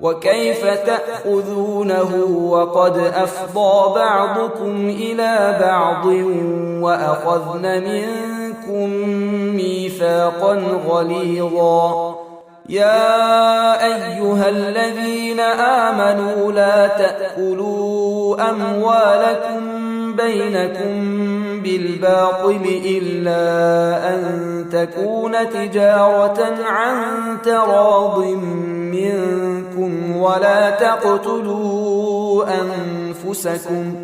وكيف تأخذونه وقد أفضى بعضكم إلى بعض وأخذن منكم ميثاقا غليظا يا أيها الذين آمنوا لا تأكلوا أموالكم بينكم بالباطل إلا أن تكون تجارة عن تراض منكم ولا تقتلوا أنفسكم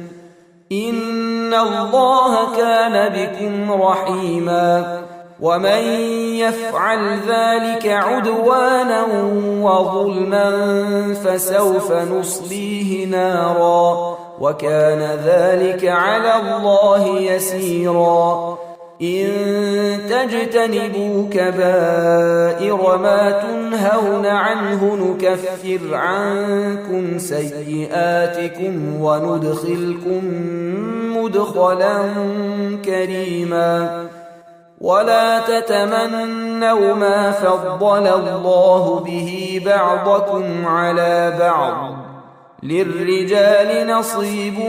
إن الله كان بكم رحيما ومن يفعل ذلك عدوانا وظلما فسوف نصليه نارا وكان ذلك على الله يسيرا إن تجتنبوا كبائر ما تنهون عنه نكفر عنكم سيئاتكم وندخلكم مدخلا كريما ولا تتمنوا ما فضل الله به بعضكم على بعض للرجال نصيب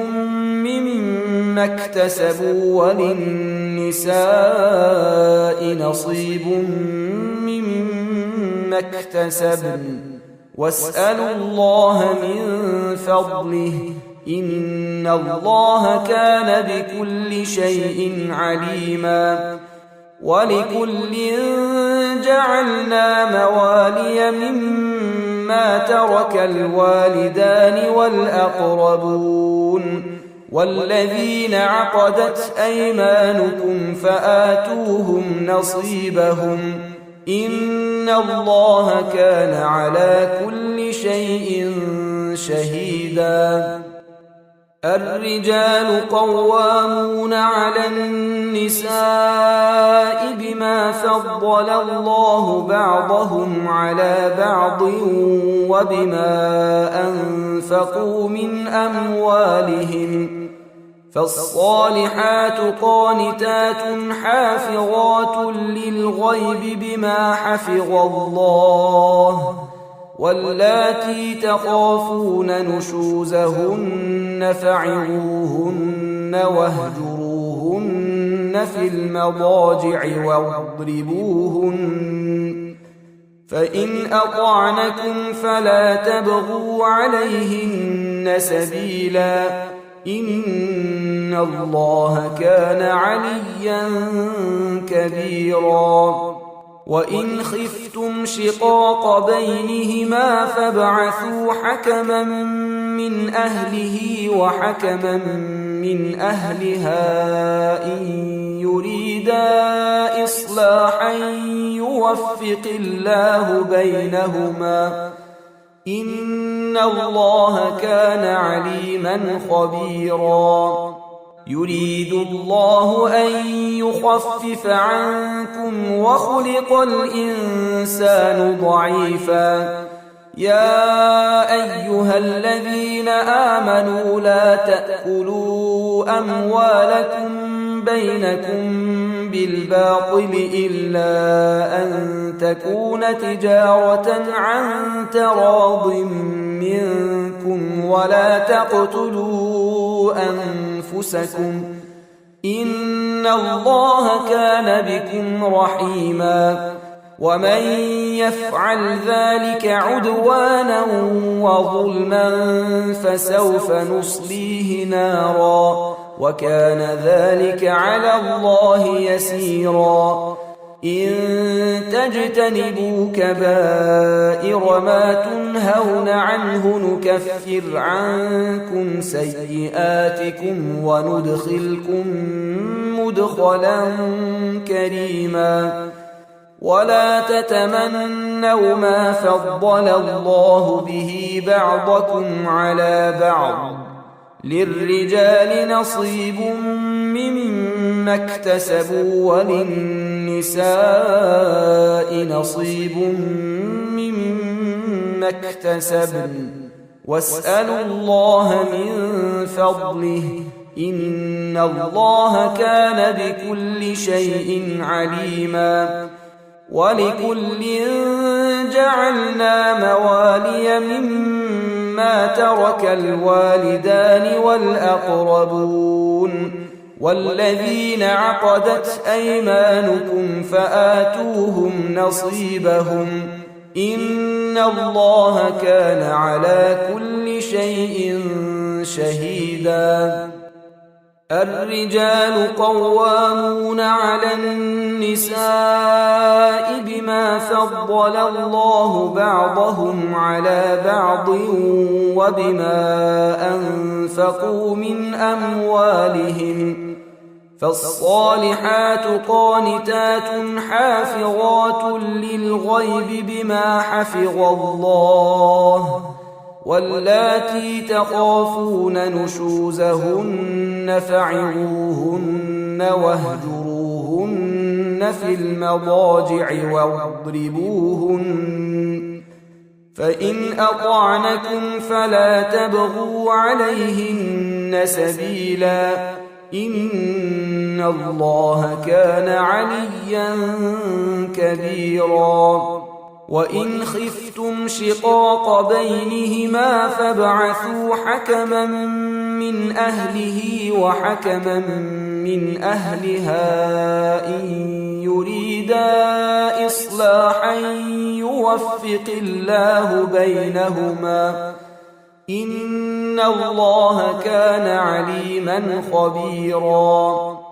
مما اكتسبوا وللنساء نصيب مما اكتسبن واسألوا الله من فضله إن الله كان بكل شيء عليما ولكل جعلنا موالي مما ترك الوالدان والأقربون والذين عقدت أيمانكم فآتوهم نصيبهم إن الله كان على كل شيء شهيدا الرجال قوامون على النساء بما فضل الله بعضهم على بعض وبما أنفقوا من أموالهم فالصالحات قانتات حافظات للغيب بما حفظ الله واللاتي تخافون نشوزهن فعظوهن واهجروهن في المضاجع واضربوهن فإن أطعنكم فلا تبغوا عليهن سبيلا إن الله كان عليا كبيرا وإن خفتم شقاق بينهما فابعثوا حكما من أهله وحكما من أهلها إن يريدا إصلاحا يوفق الله بينهما إن الله كان عليما خبيرا يريد الله أن يخفف عنكم وخلق الإنسان ضعيفا يا أيها الذين آمنوا لا تأكلوا أموالكم بينكم بالباطل إلا أن تكون تجارة عن تراض منكم ولا تقتلوا أنفسكم إن الله كان بكم رحيما ومن يفعل ذلك عدوانا وظلما فسوف نصليه نارا وكان ذلك على الله يسيرا إن تجتنبوا كبائر ما تنهون عنه نكفر عنكم سيئاتكم وندخلكم مدخلا كريما ولا تتمنوا ما فضل الله به بعضكم على بعض للرجال نصيب مما اكتسبوا وللنساء نصيب مما اكتسبن واسألوا الله من فضله إن الله كان بكل شيء عليما ولكل جعلنا موالي مما ترك الوالدان والأقربون والذين عقدت أيمانكم فآتوهم نصيبهم إن الله كان على كل شيء شهيدا. الرجال قوامون على النساء بما فضل الله بعضهم على بعض وبما أنفقوا من أموالهم فالصالحات قانتات حافظات للغيب بما حفظ الله واللاتي تخافون نشوزهن فعظوهن واهجروهن في المضاجع واضربوهن فإن أطعنكم فلا تبغوا عليهن سبيلا إن الله كان عليا كبيرا. وإن خفتم شقاق بينهما فابعثوا حكما من أهله وحكما من أهلها إن يريدا إصلاحا يوفق الله بينهما إن الله كان عليما خبيرا.